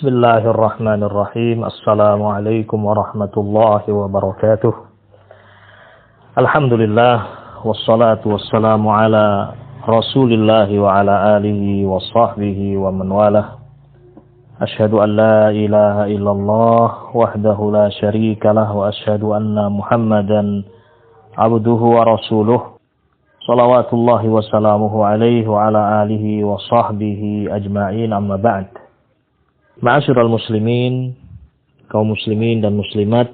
Bismillahirrahmanirrahim. Assalamualaikum warahmatullahi wabarakatuh. Alhamdulillah, wassalatu wassalamu ala Rasulillah wa ala alihi wa sahbihi wa man walah. Ashhadu an la ilaha illallah wahdahu la syarika lah wa ashhadu anna Muhammadan abduhu wa rasuluh. Salawatullahi wa salamuhu alaihi wa ala alihi wa sahbihi ajma'in, amma ba'd. Ma'asyiral muslimin, kaum muslimin dan muslimat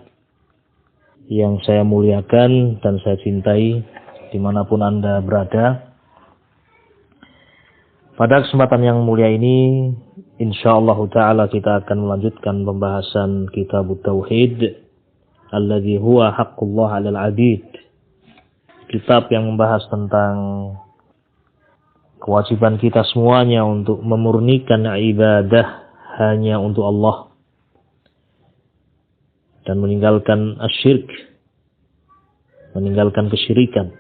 yang saya muliakan dan saya cintai dimanapun Anda berada. Pada kesempatan yang mulia ini, insyaallah ta'ala kita akan melanjutkan pembahasan kitab Tauhid, alladzi huwa haqqullah 'alal 'abid. Kitab yang membahas tentang kewajiban kita semuanya untuk memurnikan ibadah hanya untuk Allah dan meninggalkan asyirk, meninggalkan kesyirikan.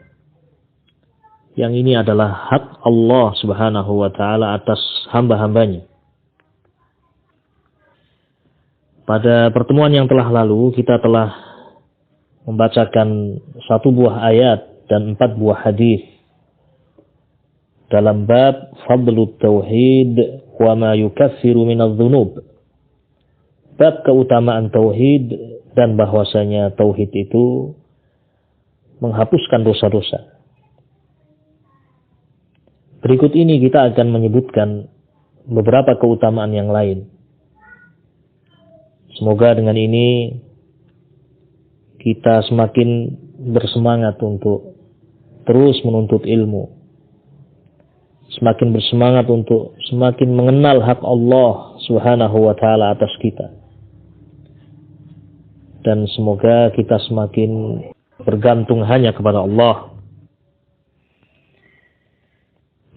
Yang ini adalah hak Allah Subhanahu wa taala atas hamba-hambanya. Pada pertemuan yang telah lalu kita telah membacakan 1 buah ayat dan 4 buah hadis dalam bab Fadlut Tauhid wa ma yukaffiru minadz-dzunub. Bab keutamaan tauhid dan bahwasanya tauhid itu menghapuskan dosa-dosa. Berikut ini kita akan menyebutkan beberapa keutamaan yang lain. Semoga dengan ini kita semakin bersemangat untuk terus menuntut ilmu. Semakin bersemangat untuk semakin mengenal hak Allah Subhanahu wa taala atas kita. Dan semoga kita semakin bergantung hanya kepada Allah.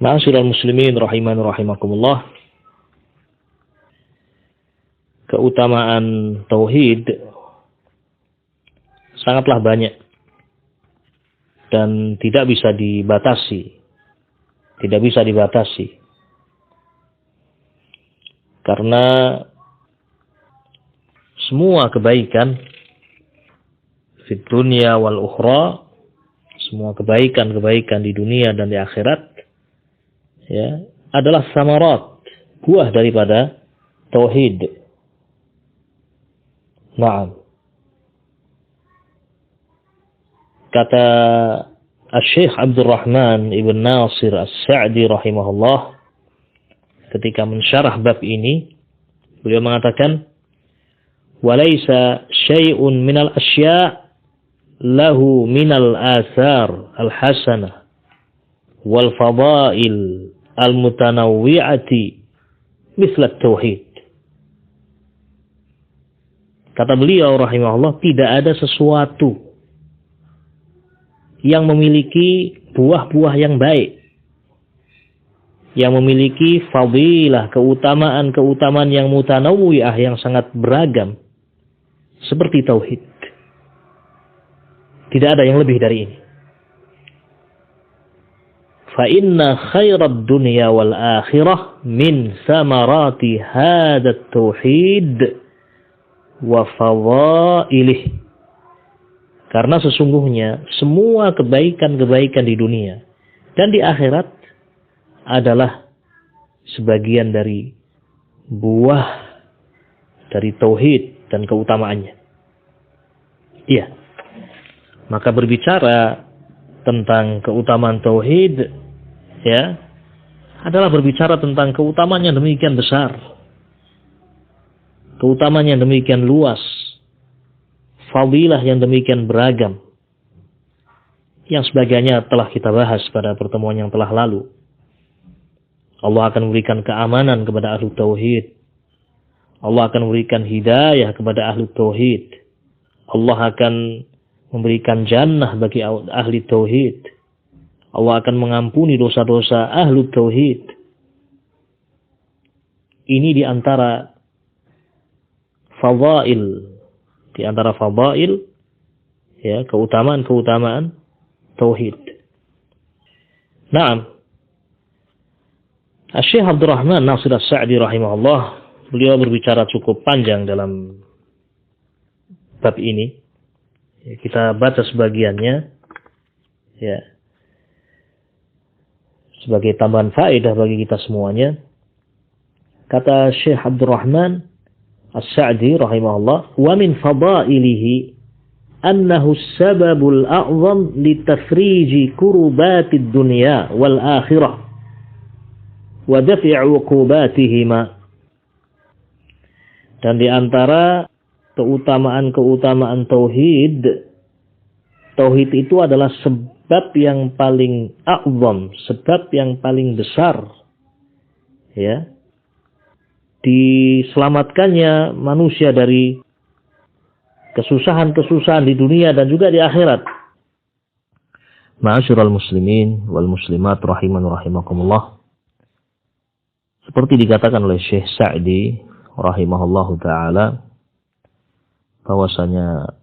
Ma'asyiral muslimin rahimani rahimakumullah. Keutamaan tauhid sangatlah banyak dan tidak bisa dibatasi. Tidak bisa dibatasi. Karena semua kebaikan fid dunya wal ukhra, semua kebaikan-kebaikan di dunia dan di akhirat ya, adalah samarat, buah daripada tauhid. Naam. Kata Syekh Abdul Rahman Ibn Nasir As-Sa'di rahimahullah ketika mensyarah bab ini, beliau mengatakan, "Walaysa syai'un minal asya' lahu minal athar al-hasanah wal fadail al-mutanawwi'ati mithla at-tauhid." Kata beliau rahimahullah, tidak ada sesuatu yang memiliki buah-buah yang baik, yang memiliki fadilah, keutamaan-keutamaan yang mutanawwi'ah, yang sangat beragam, seperti tauhid. Tidak ada yang lebih dari ini. Fa inna khairad dunya wal akhirah min samarati hadzat tauhid wa fadailih. Karena sesungguhnya semua kebaikan-kebaikan di dunia dan di akhirat adalah sebagian dari buah dari tauhid dan keutamaannya. Iya. Maka berbicara tentang keutamaan tauhid ya, adalah berbicara tentang keutamaan yang demikian besar. Keutamaan yang demikian luas. Fadilah yang demikian beragam, yang sebagainya telah kita bahas pada pertemuan yang telah lalu. Allah akan memberikan keamanan kepada ahlu tauhid. Allah akan memberikan hidayah kepada ahlu tauhid. Allah akan memberikan jannah bagi ahli tauhid. Allah akan mengampuni dosa-dosa ahlu tauhid. Ini di antara fadail, ya, keutamaan-keutamaan tauhid. Naam. Syekh Abdul Rahman Nasir As-Sa'di rahimahullah beliau berbicara cukup panjang dalam bab ini. Kita baca sebagiannya, ya, sebagai tambahan faedah bagi kita semuanya. Kata Syekh Abdurrahman As-Sa'di rahimahullah, wa min fadailihi annahu as-sababul a'zam litafriji kurubatid dunya wal akhirah wa daf'i 'uqubatihima. Dan di antara keutamaan-keutamaan tauhid itu adalah sebab yang paling a'zam, sebab yang paling besar, ya, diselamatkannya manusia dari kesusahan-kesusahan di dunia dan juga di akhirat. Ma'asyiral muslimin wal muslimat rahiman rahimakumullah. Seperti dikatakan oleh Syekh Sa'di rahimahullahu taala, bahwasanya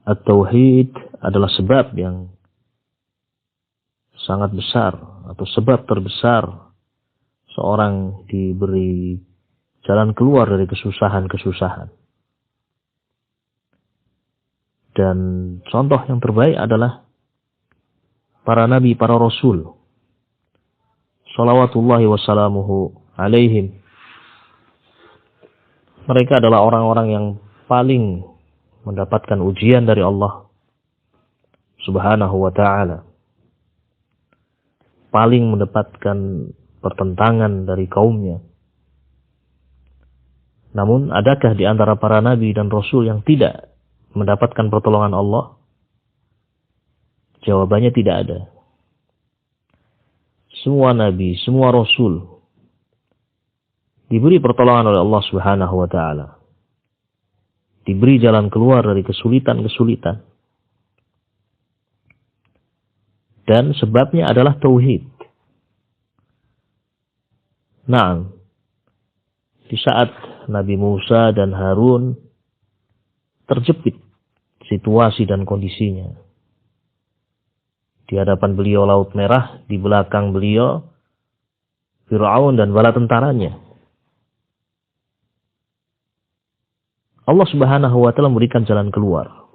at-tauhid adalah sebab yang sangat besar atau sebab terbesar seorang diberi jalan keluar dari kesusahan-kesusahan. Dan contoh yang terbaik adalah para nabi, para rasul, shalawatullahi wassalamuhu alaihim. Mereka adalah orang-orang yang paling mendapatkan ujian dari Allah subhanahu wa ta'ala, paling mendapatkan pertentangan dari kaumnya. Namun adakah di antara para nabi dan rasul yang tidak mendapatkan pertolongan Allah? Jawabannya tidak ada. Semua nabi, semua rasul diberi pertolongan oleh Allah subhanahu wa ta'ala, diberi jalan keluar dari kesulitan-kesulitan. Dan sebabnya adalah tauhid. Nah, di saat Nabi Musa dan Harun terjepit situasi dan kondisinya, di hadapan beliau Laut Merah, di belakang beliau Fir'aun dan bala tentaranya, Allah subhanahu wa ta'ala memberikan jalan keluar.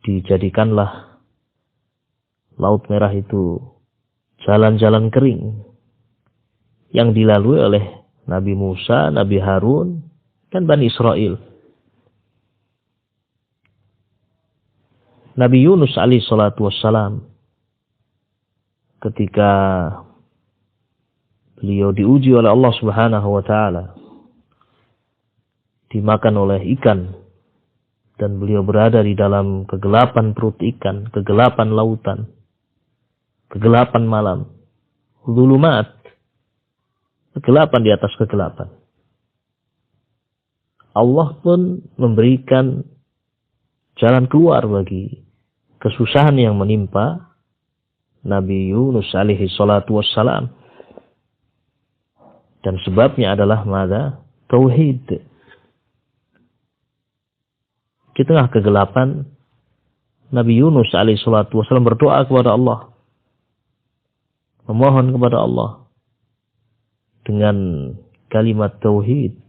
Dijadikanlah Laut Merah itu jalan-jalan kering yang dilalui oleh Nabi Musa, Nabi Harun, dan Bani Israel. Nabi Yunus alaihi salatu wassalam, ketika beliau diuji oleh Allah subhanahu wa ta'ala, dimakan oleh ikan, dan beliau berada di dalam kegelapan perut ikan, kegelapan lautan, kegelapan malam, zulumat, kegelapan di atas kegelapan. Allah pun memberikan jalan keluar bagi kesusahan yang menimpa Nabi Yunus alaihi salatu wassalam. Dan sebabnya adalah mada? Tauhid. Di tengah kegelapan, Nabi Yunus alaihi salatu wassalam berdoa kepada Allah, memohon kepada Allah dengan kalimat tauhid.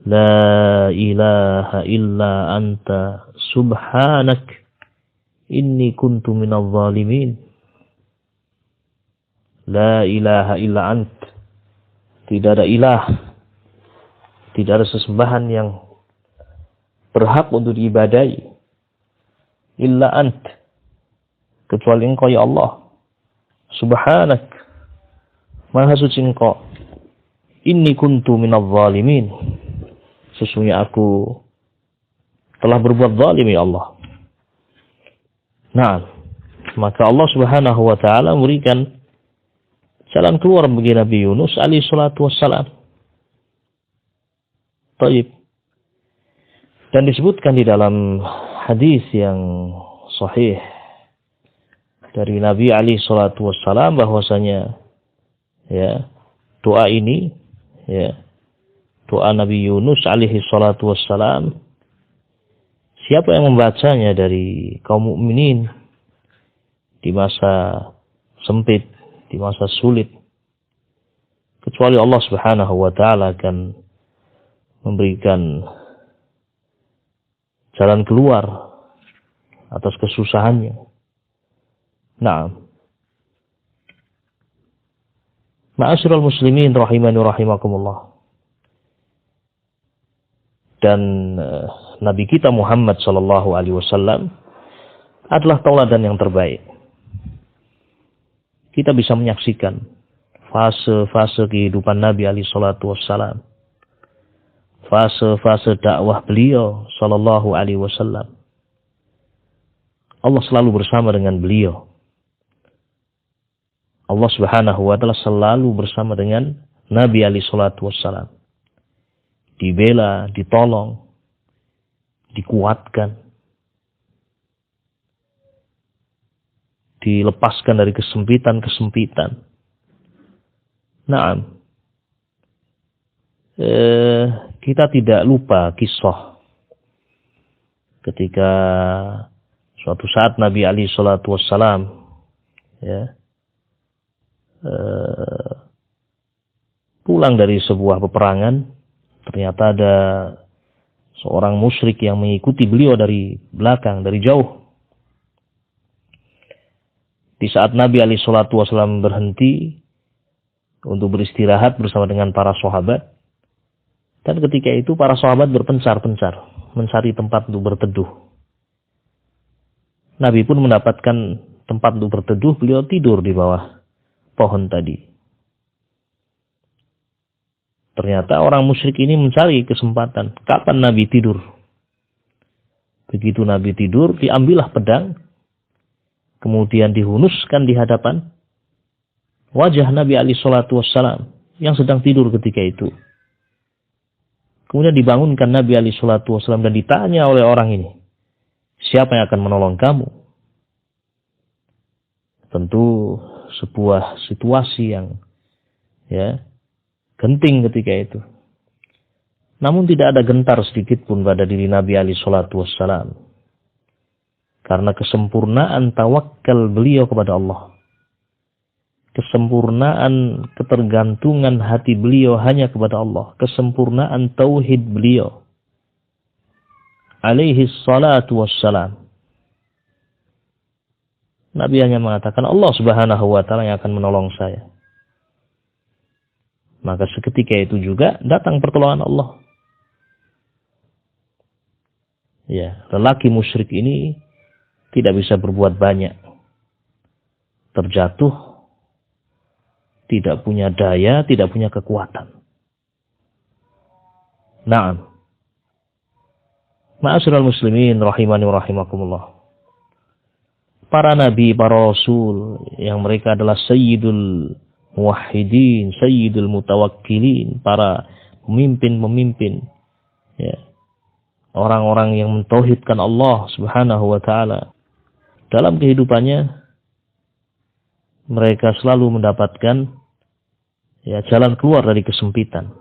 La ilaha illa anta subhanak inni kuntu minadh dhalimin. La ilaha illa ant. Tidak ada ilah, tidak ada sesembahan yang berhak untuk diibadahi illa ant, kecuali engkau ya Allah. Subhanak, maha suci engkau. Inni kuntu minadh dhalimin. Sesungguhnya aku telah berbuat zalim ya Allah. Nah, maka Allah subhanahu wa ta'ala memberikan jalan keluar bagi Nabi Yunus alaihi salatu wassalam. Taib. Dan disebutkan di dalam hadis yang sahih dari Nabi alaihi salatu wassalam bahwasanya, ya, doa ini, ya, doa Nabi Yunus alaihi salatu wassalam, siapa yang membacanya dari kaum mukminin di masa sempit, di masa sulit, kecuali Allah Subhanahu wa taala akan memberikan jalan keluar atas kesusahannya. Naam. Ma'asyiral muslimin rahimani rahimakumullah. Dan Nabi kita Muhammad sallallahu alaihi wasallam adalah tauladan yang terbaik. Kita bisa menyaksikan fase-fase kehidupan Nabi alaihi salatu wassalam. Fase-fase dakwah beliau sallallahu alaihi wasallam. Allah selalu bersama dengan beliau. Allah Subhanahu wa taala selalu bersama dengan Nabi alaihi salatu wassalam. Dibela, ditolong, dikuatkan, dilepaskan dari kesempitan-kesempitan. Naam. Kita tidak lupa kisah ketika suatu saat Nabi alaihi salatu wassalam pulang dari sebuah peperangan, ternyata ada seorang musyrik yang mengikuti beliau dari belakang, dari jauh. Di saat Nabi alaihi salatu wassalam berhenti untuk beristirahat bersama dengan para sahabat, dan ketika itu para sahabat berpencar-pencar mencari tempat untuk berteduh. Nabi pun mendapatkan tempat untuk berteduh, beliau tidur di bawah pohon tadi. Ternyata orang musyrik ini mencari kesempatan kapan Nabi tidur. Begitu Nabi tidur, diambillah pedang, kemudian dihunuskan di hadapan wajah Nabi alaihi salatu wassalam yang sedang tidur ketika itu. Kemudian dibangunkan Nabi alaihi salatu wassalam dan ditanya oleh orang ini, siapa yang akan menolong kamu? Tentu sebuah situasi yang genting ketika itu. Namun tidak ada gentar sedikit pun pada diri Nabi alaihi salatu wassalam. Karena kesempurnaan tawakal beliau kepada Allah. Kesempurnaan ketergantungan hati beliau hanya kepada Allah. Kesempurnaan tauhid beliau alaihi salatu wassalam. Nabi hanya mengatakan Allah Subhanahu wa taala yang akan menolong saya. Maka seketika itu juga datang pertolongan Allah. Ya, lelaki musyrik ini tidak bisa berbuat banyak. Terjatuh, tidak punya daya, tidak punya kekuatan. Naam. Ma'asyiral muslimin rahimani wa rahimakumullah. Para nabi, para rasul yang mereka adalah sayyidul muwahhidin, sayyidul mutawakkilin, para pemimpin-pemimpin, orang-orang yang mentauhidkan Allah Subhanahu wa taala. Dalam kehidupannya mereka selalu mendapatkan jalan keluar dari kesempitan.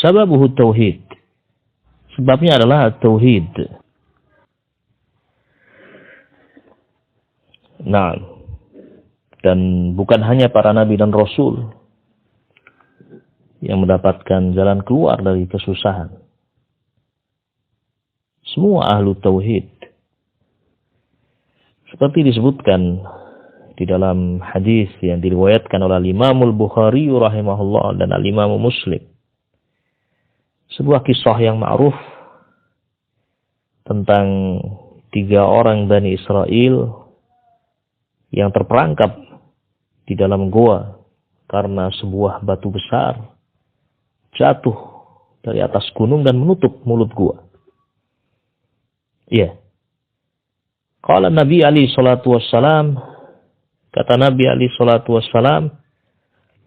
Sababuhu tauhid. Sebabnya adalah tauhid. Nah, dan bukan hanya para nabi dan rasul yang mendapatkan jalan keluar dari kesusahan. Semua ahlu tauhid. Seperti disebutkan di dalam hadis yang diriwayatkan oleh Imam Al-Bukhari rahimahullah dan Al-Imam Muslim. Sebuah kisah yang ma'ruf tentang 3 orang Bani Israel yang terperangkap di dalam goa karena sebuah batu besar jatuh dari atas gunung dan menutup mulut goa. Iya. Qala Nabi alaihi salatu wassalam, kata Nabi alaihi salatu wassalam,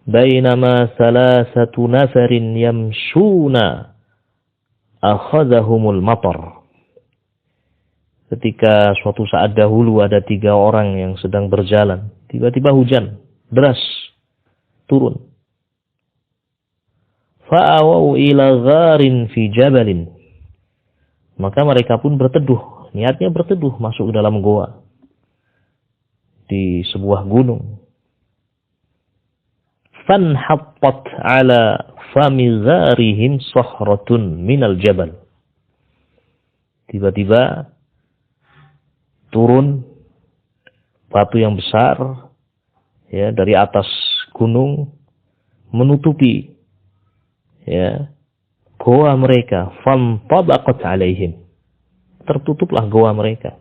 bainama salasatu nafarin yamshuna akhadhahumul matar. Ketika suatu saat dahulu ada 3 orang yang sedang berjalan, tiba-tiba hujan deras turun. Fa'awu ila gharin fi jabalin. Maka mereka pun berteduh, niatnya berteduh masuk ke dalam goa di sebuah gunung. fanhattat ala famizarihim sahratun minal jabal. Tiba-tiba turun batu yang besar ya dari atas gunung menutupi ya goa mereka, fantabaqat alaihim, tertutuplah goa mereka.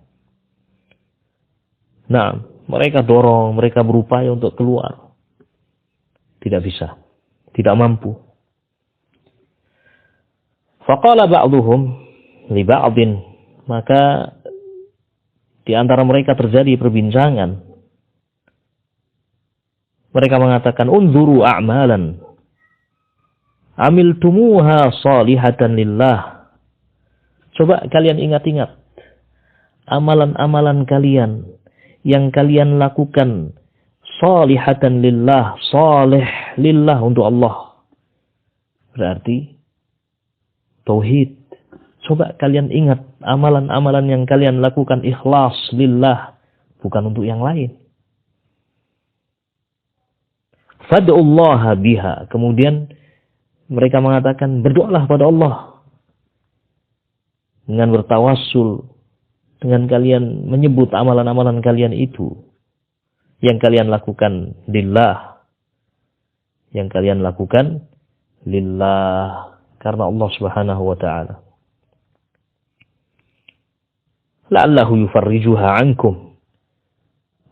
Nah, mereka dorong, mereka berupaya untuk keluar, tidak bisa, tidak mampu. Faqala ba'duhum li ba'din, maka di antara mereka terjadi perbincangan. Mereka mengatakan, unzuru a'malan amiltumuha salihatan lillah. Coba kalian ingat-ingat amalan-amalan kalian yang kalian lakukan salihatan lillah, salih lillah untuk Allah. Berarti tauhid. Coba kalian ingat amalan-amalan yang kalian lakukan ikhlas lillah, bukan untuk yang lain. Fad'ullaha biha. Kemudian mereka mengatakan, berdoalah pada Allah dengan bertawassul, dengan kalian menyebut amalan-amalan kalian itu yang kalian lakukan lillah, yang kalian lakukan lillah karena Allah Subhanahu wa taala. La'allahu yufarrijuha ankum.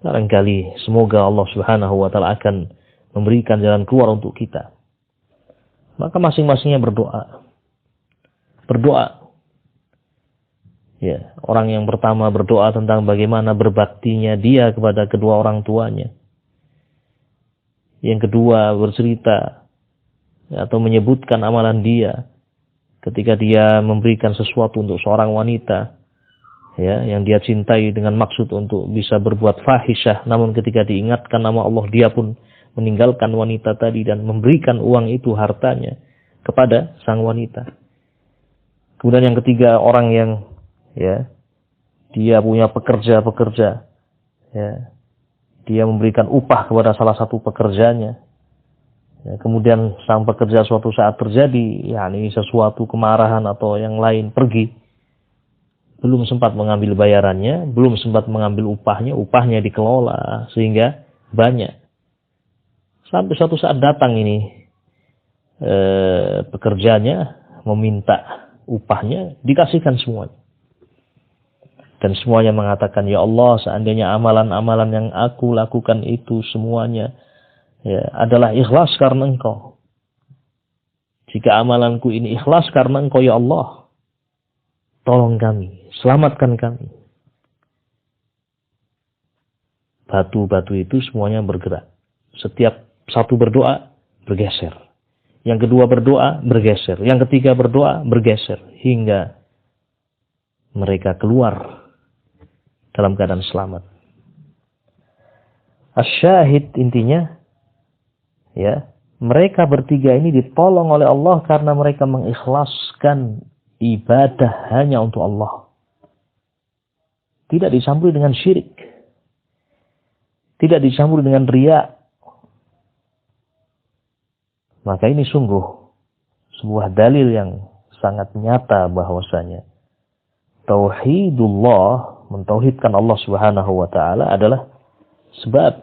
Barangkali semoga Allah Subhanahu wa taala akan memberikan jalan keluar untuk kita. Maka masing-masingnya berdoa. Berdoa. Ya, orang yang pertama berdoa tentang bagaimana berbaktinya dia kepada kedua orang tuanya. Yang kedua bercerita atau menyebutkan amalan dia ketika dia memberikan sesuatu untuk seorang wanita, ya, yang dia cintai dengan maksud untuk bisa berbuat fahisyah, namun ketika diingatkan nama Allah dia pun meninggalkan wanita tadi dan memberikan uang itu, hartanya, kepada sang wanita. Kemudian yang ketiga, orang yang ya dia punya pekerja, ya, dia memberikan upah kepada salah satu pekerjanya. Ya, kemudian sang pekerja suatu saat terjadi yakni sesuatu kemarahan atau yang lain, pergi. Belum sempat mengambil bayarannya, belum sempat mengambil upahnya dikelola sehingga banyak. Sampai suatu saat datang ini pekerjanya meminta upahnya, dikasihkan semuanya. Dan semuanya mengatakan, ya Allah, seandainya amalan-amalan yang aku lakukan itu semuanya ya adalah ikhlas karena Engkau. Jika amalanku ini ikhlas karena Engkau ya Allah, tolong kami, selamatkan kami. Batu-batu itu semuanya bergerak. Setiap satu berdoa, bergeser. Yang kedua berdoa, bergeser. Yang ketiga berdoa, bergeser. Hingga mereka keluar dalam keadaan selamat. Asyahid intinya, ya, mereka bertiga ini ditolong oleh Allah karena mereka mengikhlaskan ibadah hanya untuk Allah. Tidak dicampuri dengan syirik. Tidak dicampuri dengan riya. Maka ini sungguh sebuah dalil yang sangat nyata bahwasanya tauhidullah, mentauhidkan Allah Subhanahu wa taala adalah sebab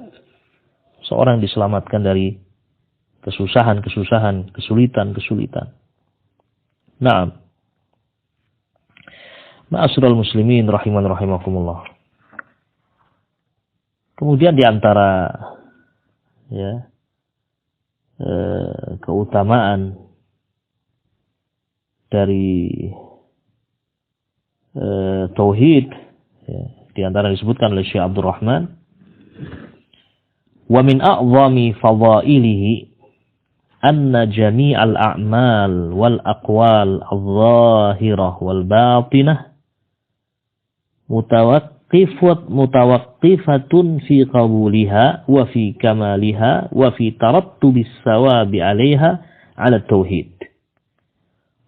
seorang diselamatkan dari kesusahan-kesusahan, kesulitan-kesulitan. Naam. Ma'asyiral muslimin rahiman rahimakumullah. Kemudian di antara ya keutamaan dari tauhid ya, di antara disebutkan oleh Syekh Abdul Rahman, wa min a'zami fadailihi anna jami'al a'mal wal aqwal adh-dhahirah wal batinah mutawaqqifatun fi qabuliha wa fi kamaliha wa fi tarattubis sawabi 'alaiha 'ala tauhid.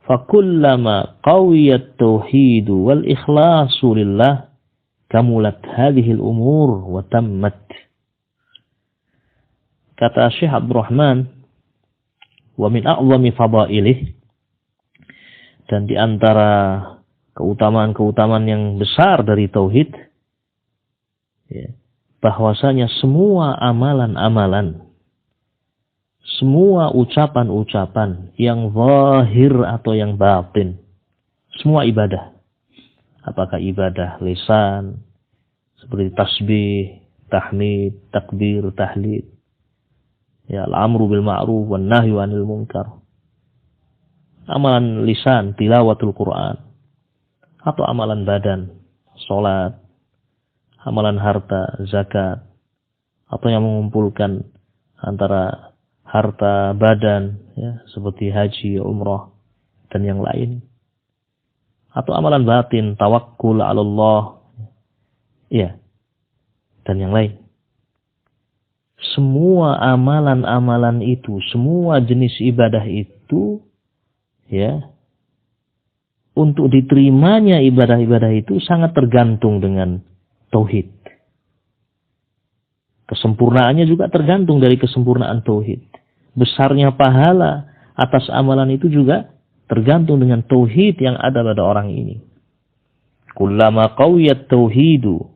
Fakullama qawiyat tauhid wal ikhlasu lillah kamulat hadhihi al-umur wa tammat. kata Syekh Abdurrahman, wa min a'zami fadailih, dan di antara keutamaan-keutamaan yang besar dari tauhid, ya, bahwasanya semua amalan-amalan, semua ucapan-ucapan yang zahir atau yang batin, semua ibadah, apakah ibadah lisan seperti tasbih, tahmid, takbir, tahlil, ya, al-amru bil ma'ruf wan nahyu 'anil munkar, amalan lisan tilawatul Quran, atau amalan badan salat, amalan harta zakat, atau yang mengumpulkan antara harta badan, ya, seperti haji, umrah dan yang lain, atau amalan batin tawakkul 'ala Allah, ya, dan yang lain. Semua amalan-amalan itu, semua jenis ibadah itu, ya, untuk diterimanya ibadah-ibadah itu sangat tergantung dengan tauhid. Kesempurnaannya juga tergantung dari kesempurnaan tauhid. Besarnya pahala atas amalan itu juga tergantung dengan tauhid yang ada pada orang ini. Kullama qawiyat tauhidu,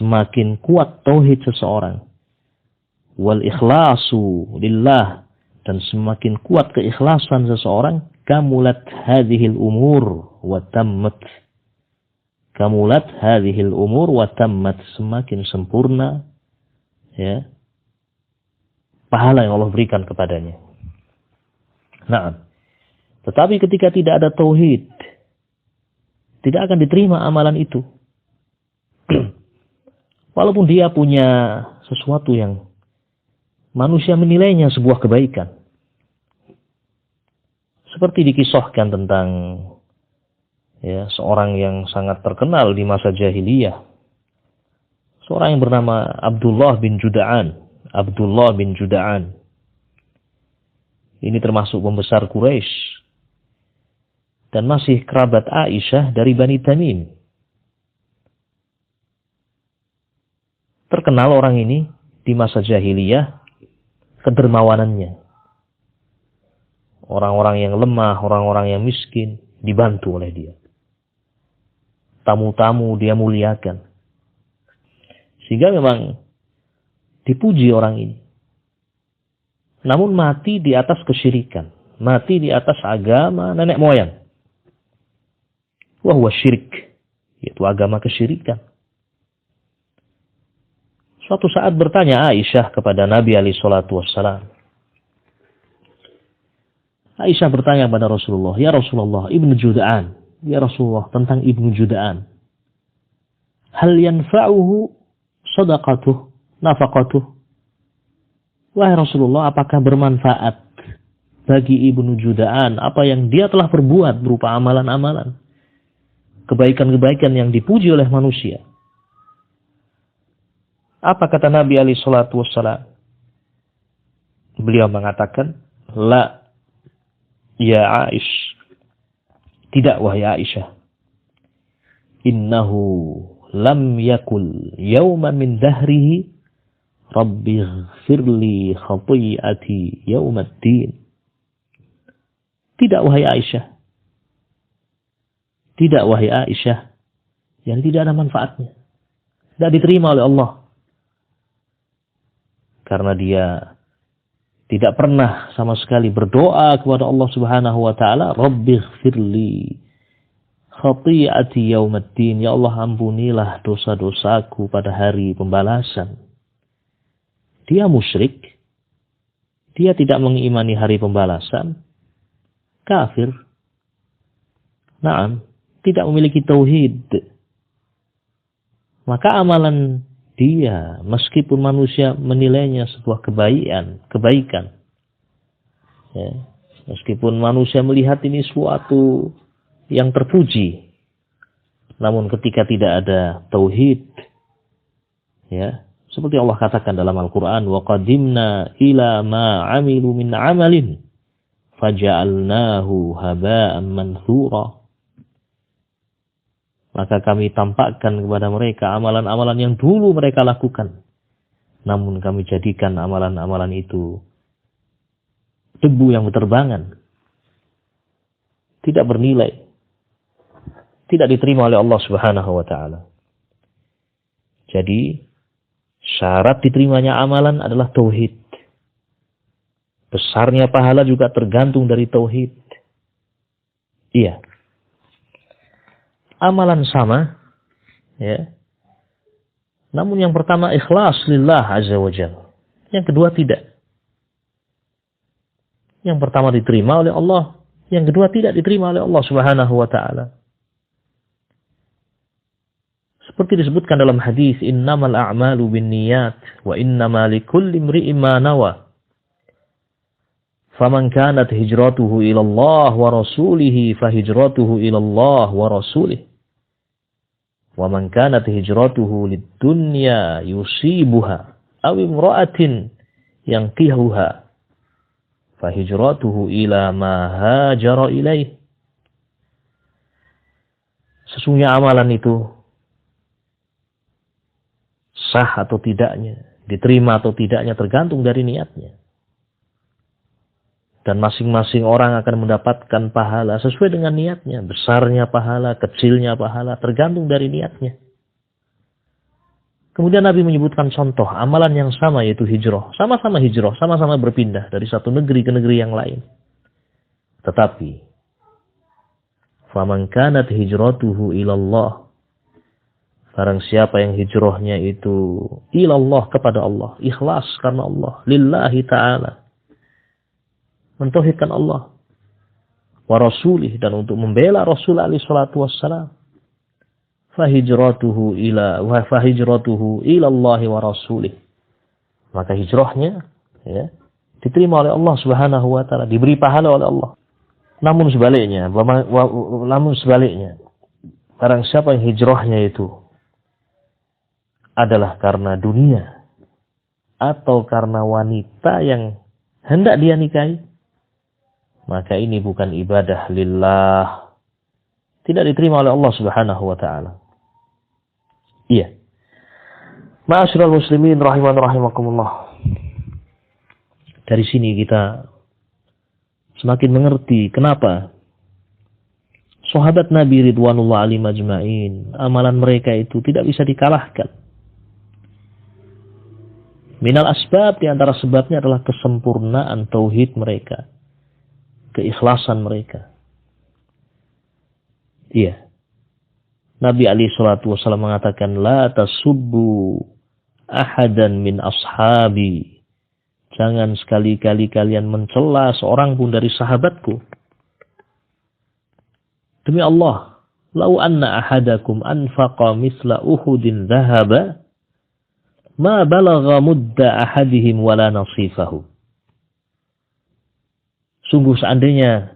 semakin kuat tauhid seseorang, wal ikhlasu lillah, dan semakin kuat keikhlasan seseorang, kamulat hadhil umur wa tammat. Kamulat hadhil umur wa tammat, semakin sempurna, ya, pahala yang Allah berikan kepadanya. Nah, tetapi ketika tidak ada tauhid, tidak akan diterima amalan itu. Walaupun dia punya sesuatu yang manusia menilainya sebuah kebaikan. Seperti dikisahkan tentang, ya, seorang yang sangat terkenal di masa jahiliyah. Seorang yang bernama Abdullah bin Juda'an. Abdullah bin Juda'an. Ini termasuk pembesar Quraisy dan masih kerabat Aisyah dari Bani Tamim. Terkenal orang ini di masa jahiliyah kedermawanannya. Orang-orang yang lemah, orang-orang yang miskin dibantu oleh dia. Tamu-tamu dia muliakan. Sehingga memang dipuji orang ini. Namun mati di atas kesyirikan. Mati di atas agama nenek moyang. Wahwa syirik. Yaitu agama kesyirikan. Suatu saat bertanya Aisyah kepada Nabi SAW. Aisyah bertanya kepada Rasulullah, ya Rasulullah, Ibnu Juda'an. Ya Rasulullah, tentang Ibnu Juda'an. Hal yanfa'uhu sadaqatuh, nafaqatuh. Wahai Rasulullah, apakah bermanfaat bagi Ibnu Juda'an apa yang dia telah perbuat berupa amalan-amalan, kebaikan-kebaikan yang dipuji oleh manusia? Apa kata Nabi SAW? Beliau mengatakan, la ya Aish, tidak wahai Aisyah. Innahu lam yakul yawman min dahrihi Rabbi ghfirli khati'ati yawmaddin. Tidak wahai Aisyah. Tidak wahai Aisyah. Yang tidak ada manfaatnya. Tidak diterima oleh Allah. Karena dia tidak pernah sama sekali berdoa kepada Allah Subhanahu wa taala, Rabbighfirli khati'ati yaumaddin, ya Allah ampunilah dosa-dosaku pada hari pembalasan. Dia musyrik. Dia tidak mengimani hari pembalasan. Kafir. Naam, tidak memiliki tauhid. Maka amalan dia, meskipun manusia menilainya sebuah kebaikan. Ya, meskipun manusia melihat ini suatu yang terpuji. Namun ketika tidak ada tauhid, ya, seperti Allah katakan dalam Al-Quran, وَقَدِمْنَا إِلَى مَا عَمِلُوا مِنْ عَمَلٍ فَجَعَلْنَاهُ هَبَاءً مَنْثُورًا. Maka kami tampakkan kepada mereka amalan-amalan yang dulu mereka lakukan. namun kami jadikan amalan-amalan itu debu yang berterbangan, tidak bernilai, tidak diterima oleh Allah Subhanahu wa taala. Jadi syarat diterimanya amalan adalah tauhid. Besarnya pahala juga tergantung dari tauhid. Iya. Amalan sama, ya. Namun yang pertama ikhlas lillah azza wa jalla. Yang kedua tidak. Yang pertama diterima oleh Allah, yang kedua tidak diterima oleh Allah Subhanahu wa taala. Seperti disebutkan dalam hadis, innamal a'malu binniyat wa innama likulli imri'in ma nawa. Faman kanat hijratuhu ila Allah wa rasulih fa hijratuhu ila Allah wa rasulih. Wa man kanat hijratuhu lid-dunya yusibuha aw imra'atin yanqihuha fa hijratuhu ila ma hajara ilaih. Sesungguhnya amalan itu sah atau tidaknya, diterima atau tidaknya tergantung dari niatnya. Dan masing-masing orang akan mendapatkan pahala sesuai dengan niatnya. Besarnya pahala, kecilnya pahala, tergantung dari niatnya. Kemudian Nabi menyebutkan contoh amalan yang sama, yaitu hijrah. Sama-sama hijrah, sama-sama berpindah dari satu negeri ke negeri yang lain. Tetapi, faman kanat hijratuhu ilallah. Barang siapa yang hijrahnya itu ilallah, kepada Allah. Ikhlas karena Allah. Lillahi ta'ala. Mentauhidkan Allah wa rasulih, dan untuk membela Rasul alaihi salatu wassalam, fahijratuhu ila Allah wa rasulih, maka hijrahnya, ya, diterima oleh Allah Subhanahu wa taala, diberi pahala oleh Allah. Namun sebaliknya, barang siapa yang hijrahnya itu adalah karena dunia atau karena wanita yang hendak dia nikahi, maka ini bukan ibadah lillah. Tidak diterima oleh Allah Subhanahu wa taala. Iya. Ma'asyiral muslimin rahiman rahimakumullah. Dari sini kita semakin mengerti kenapa sahabat Nabi ridwanullah alaihim ajmain, amalan mereka itu tidak bisa dikalahkan. Minal asbab, di antara sebabnya adalah kesempurnaan tauhid mereka, keikhlasan mereka. Iya. Nabi alaihi salatu wasallam mengatakan, la tasubbu ahadan min ashabi. Jangan sekali-kali kalian mencela seorang pun dari sahabatku. Demi Allah, lau anna ahadakum anfaqa misla Uhudin dhahaba, ma balagha mudda ahadihim wala nasifahu. Sungguh seandainya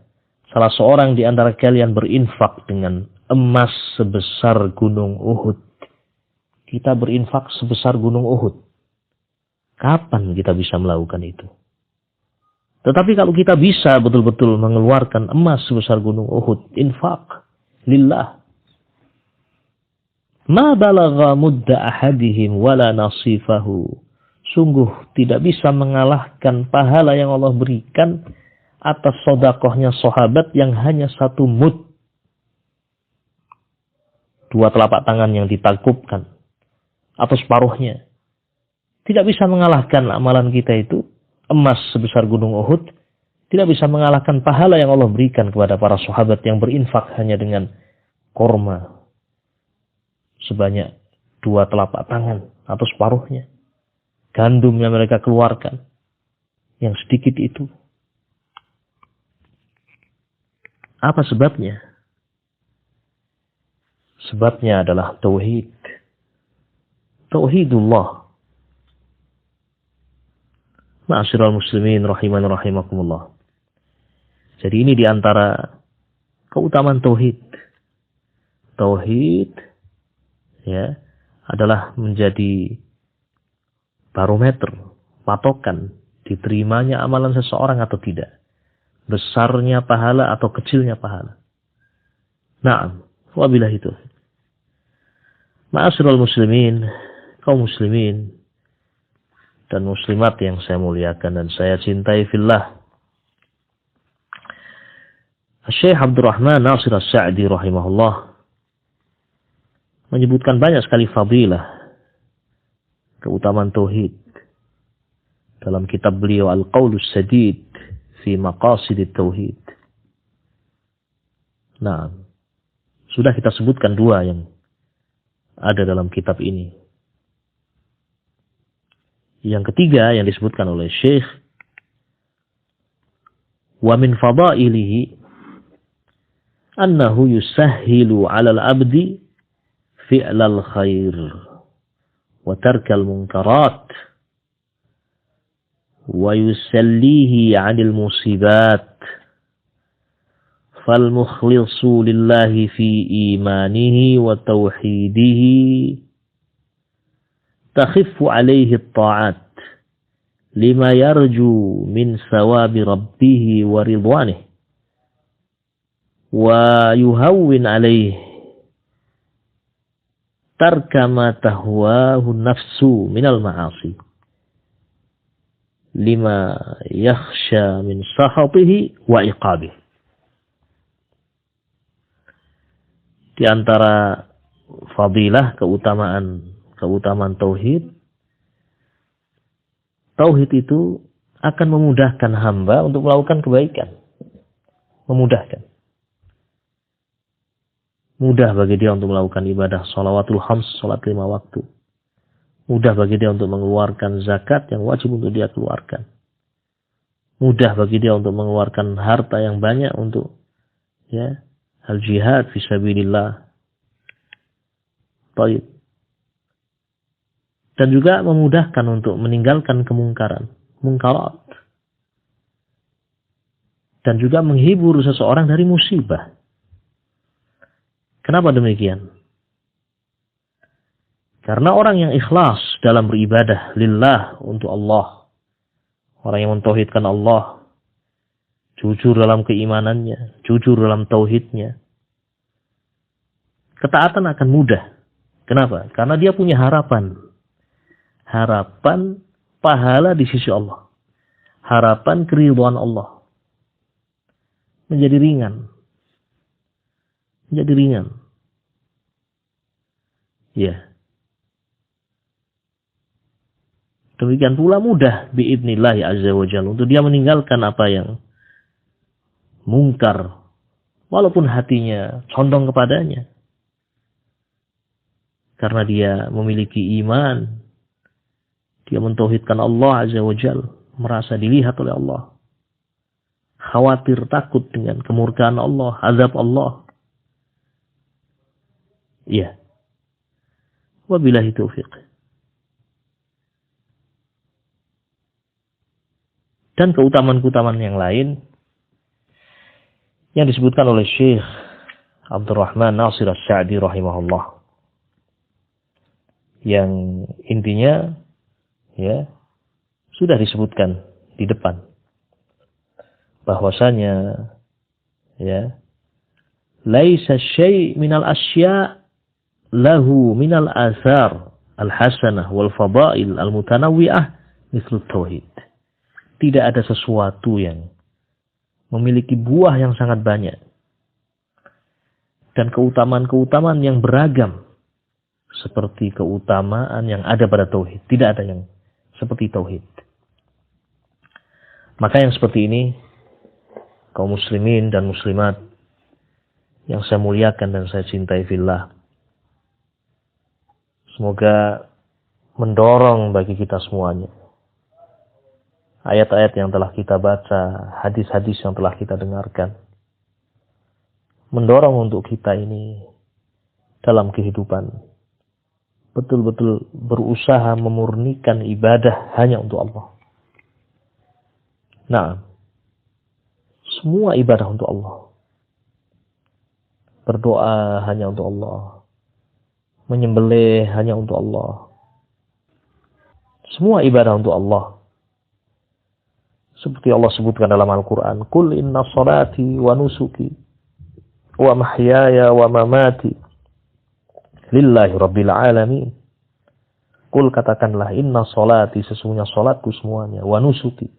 salah seorang di antara kalian berinfak dengan emas sebesar gunung Uhud. Kita berinfak sebesar gunung Uhud. Kapan kita bisa melakukan itu? Tetapi kalau kita bisa betul-betul mengeluarkan emas sebesar gunung Uhud, infak lillah, ma balagha mudda ahadihim wala nasifahu. Sungguh tidak bisa mengalahkan pahala yang Allah berikan atas sedekahnya sahabat yang hanya satu mud, 2 telapak tangan yang ditakupkan, atau separuhnya. Tidak bisa mengalahkan amalan kita itu, emas sebesar gunung Uhud, tidak bisa mengalahkan pahala yang Allah berikan kepada para sahabat yang berinfak hanya dengan korma sebanyak 2 telapak tangan atau separuhnya. Gandum yang mereka keluarkan, yang sedikit itu. Apa sebabnya? Sebabnya adalah tauhid. Tauhidullah. Ma'asyiral muslimin rahiman rahimakumullah. Jadi ini diantara keutamaan tauhid. Tauhid, ya, adalah menjadi barometer, patokan diterimanya amalan seseorang atau tidak. Besarnya pahala atau kecilnya pahala. Naam, wabillahi taufiq. Ma'asyiral muslimin, kaum muslimin dan muslimat yang saya muliakan dan saya cintai fillah. Syekh Abdurrahman Nasir As-Sa'di rahimahullah menyebutkan banyak sekali fadilah keutamaan tauhid dalam kitab beliau Al-Qaulus Sadid fi Maqasidit Tauhid. Nah, sudah kita sebutkan dua yang ada dalam kitab ini. Yang ketiga yang disebutkan oleh Syekh, wa min fadailihi annahu yusahhilu 'alal 'abdi fi'lal khair wa tarkal munkarat wa yusallihi 'anil musibat fal mukhlisu lillahi fi imanihi wa tauhidihi takhiffu 'alaihi at-ta'at lima yarju min sawabi rabbih wa ridwanihi wa yuhawwin 'alaihi tarka ma tahwahu nafsu minal ma'asi lima yakhsha min sakhatihi wa iqabihi. Di antara fadilah keutamaan tauhid, tauhid itu akan memudahkan hamba untuk melakukan kebaikan. Memudahkan. Mudah bagi dia untuk melakukan ibadah shalawatul khams, salat 5 waktu. Mudah bagi dia untuk mengeluarkan zakat yang wajib untuk dia keluarkan. Mudah bagi dia untuk mengeluarkan harta yang banyak untuk al-jihad fisabilillah. Baik. Dan juga memudahkan untuk meninggalkan mungkarat. Dan juga menghibur seseorang dari musibah. Kenapa demikian? Karena orang yang ikhlas dalam beribadah lillah untuk Allah, orang yang mentauhidkan Allah, jujur dalam keimanannya, jujur dalam tauhidnya, ketaatan akan mudah. Kenapa? Karena dia punya harapan pahala di sisi Allah, harapan keridhaan Allah, menjadi ringan. Ya. Demikian pula mudah biidnillahi azza wa jalla untuk dia meninggalkan apa yang mungkar walaupun hatinya condong kepadanya. Karena dia memiliki iman, dia mentauhidkan Allah azza wa jalla, merasa dilihat oleh Allah. Khawatir, takut dengan kemurkaan Allah, azab Allah. Ya. Wabillahi taufiq. Dan keutamaan-keutamaan yang lain yang disebutkan oleh Syekh Abdurrahman Nasir As-Sa'di rahimahullah. Yang intinya sudah disebutkan di depan. Bahwasanya laisa syai' minal asya' lahu minal athar al-hasanah wal fadail al-mutanawwi'ah mithlu tauhid. Tidak ada sesuatu yang memiliki buah yang sangat banyak dan keutamaan-keutamaan yang beragam seperti keutamaan yang ada pada tauhid. Tidak ada yang seperti tauhid. Maka yang seperti ini, kaum muslimin dan muslimat yang saya muliakan dan saya cintai fillah, semoga mendorong bagi kita semuanya ayat-ayat yang telah kita baca, hadis-hadis yang telah kita dengarkan, mendorong untuk kita ini dalam kehidupan betul-betul berusaha memurnikan ibadah hanya untuk Allah. Nah, semua ibadah untuk Allah. Berdoa hanya untuk Allah. Menyembelih hanya untuk Allah. Semua ibadah untuk Allah. Seperti Allah sebutkan dalam Al-Quran, Qul inna salati wa nusuki wa mahyaya wa mamati lillahi rabbil alamin Qul katakanlah, inna sholati, sesungguhnya sholatku semuanya, wa nusuki,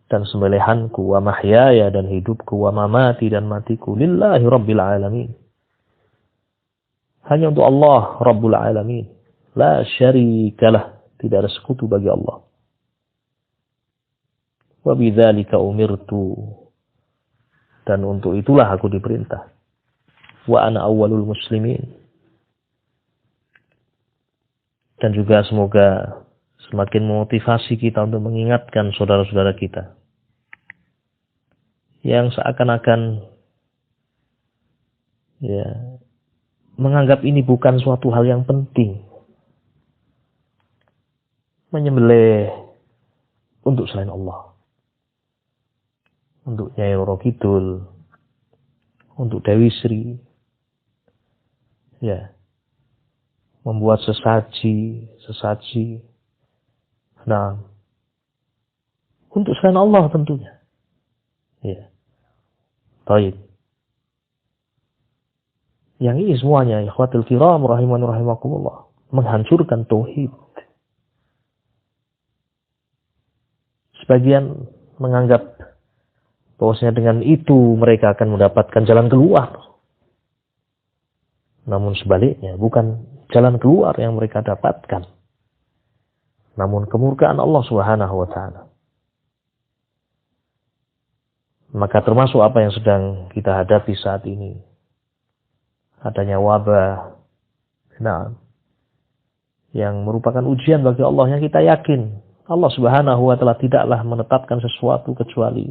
dan sembelihanku, wa mahyaya, dan hidupku, wa mamati, dan matiku, lillahi rabbil alamin. Hanya untuk Allah Rabbul alamin. La syarikalah, tidak ada sekutu bagi Allah. Wa bidzalika umirtu, dan untuk itulah aku diperintah. Wa ana awwalul muslimin. Dan juga semoga semakin memotivasi kita untuk mengingatkan saudara-saudara kita yang seakan-akan menganggap ini bukan suatu hal yang penting. Menyembelih untuk selain Allah. Untuk Nyai Roro Kidul, untuk Dewi Sri. Membuat sesaji. Nah, untuk selain Allah tentunya. Baik. Yang ini semuanya, ikhwatul kiram rahiman rahimakumullah, menghancurkan tauhid. Sebagian menganggap bahwasanya dengan itu mereka akan mendapatkan jalan keluar. Namun sebaliknya, bukan jalan keluar yang mereka dapatkan, namun kemurkaan Allah Subhanahu wa ta'ala. Maka termasuk apa yang sedang kita hadapi saat ini, adanya wabah, yang merupakan ujian bagi Allah, yang kita yakin Allah Subhanahu wa ta'ala tidaklah menetapkan sesuatu kecuali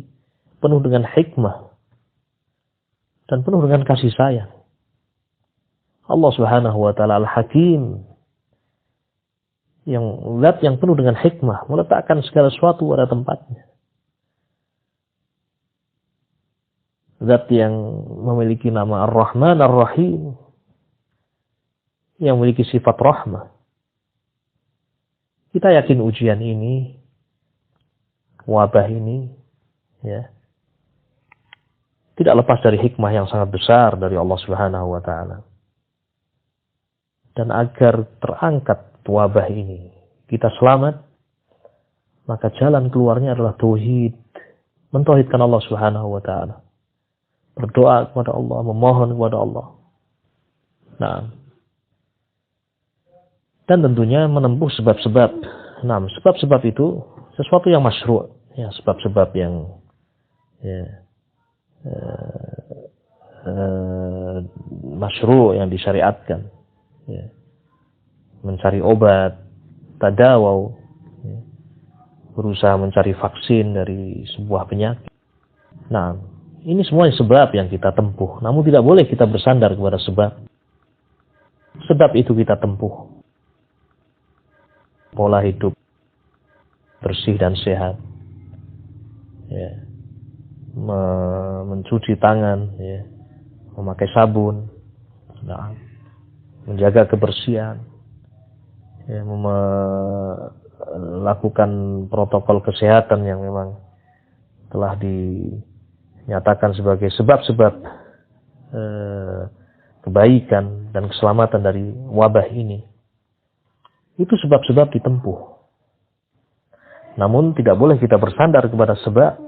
penuh dengan hikmah dan penuh dengan kasih sayang. Allah Subhanahu wa ta'ala Al-Hakim, zat yang penuh dengan hikmah, meletakkan segala sesuatu pada tempatnya. Zat yang memiliki nama Ar-Rahman Ar-Rahim, yang memiliki sifat rahmah. Kita yakin ujian ini, wabah ini, tidak lepas dari hikmah yang sangat besar dari Allah Subhanahu wa ta'ala. Dan agar terangkat wabah ini, kita selamat, maka jalan keluarnya adalah tauhid. Mentauhidkan Allah Subhanahu wa ta'ala. Berdoa kepada Allah, memohon kepada Allah. Dan tentunya menempuh sebab-sebab. Sebab-sebab itu sesuatu yang masyru', sebab-sebab yang masyru', yang disyariatkan. Mencari obat, tadawau, berusaha mencari vaksin dari sebuah penyakit. Ini semuanya sebab yang kita tempuh. Namun tidak boleh kita bersandar kepada sebab. Sebab itu kita tempuh. Pola hidup bersih dan sehat. Mencuci tangan, memakai sabun. Menjaga kebersihan, melakukan protokol kesehatan yang memang telah dinyatakan sebagai sebab-sebab kebaikan dan keselamatan dari wabah ini. Itu sebab-sebab ditempuh. Namun tidak boleh kita bersandar kepada sebab.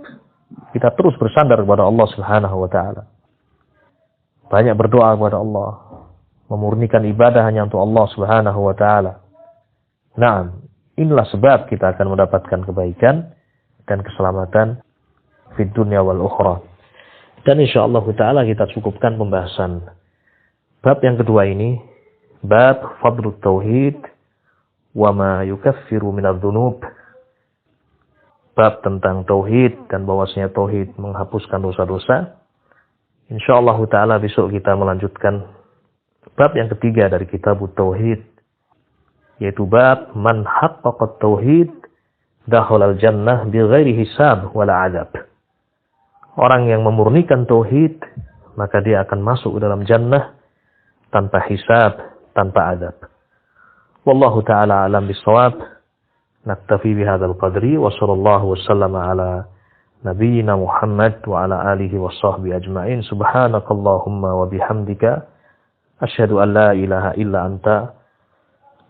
Kita terus bersandar kepada Allah Subhanahu wa ta'ala. Banyak berdoa kepada Allah, memurnikan ibadah hanya untuk Allah Subhanahu wa ta'ala. Inilah sebab kita akan mendapatkan kebaikan dan keselamatan fid dunya wal ukhra. Dan insyaallah ta'ala kita cukupkan pembahasan bab yang kedua ini, bab fadlut tauhid wa ma yukaffiru minadz dzunub. Bab tentang tauhid dan bahwasanya tauhid menghapuskan dosa-dosa. Insyaallah ta'ala besok kita melanjutkan bab yang ketiga dari kitab Tauhid, yaitu bab man haqqaqa tauhid dakhala al-jannah bighairi hisab wala adab. Orang yang memurnikan tauhid, maka dia akan masuk ke dalam jannah tanpa hisab, tanpa adab. Wallahu ta'ala alam bisawab. Naktafi bihadzal qadri wa sallallahu wasallama ala nabiyyina Muhammad wa ala alihi wa sahbihi ajma'in. Subhanakallahumma wa bihamdika asyhadu an la ilaha illa anta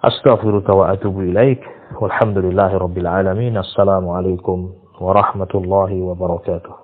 Astaghfiruka wa atubu ilaik. Walhamdulillahi rabbil alamin. Assalamualaikum warahmatullahi wabarakatuh.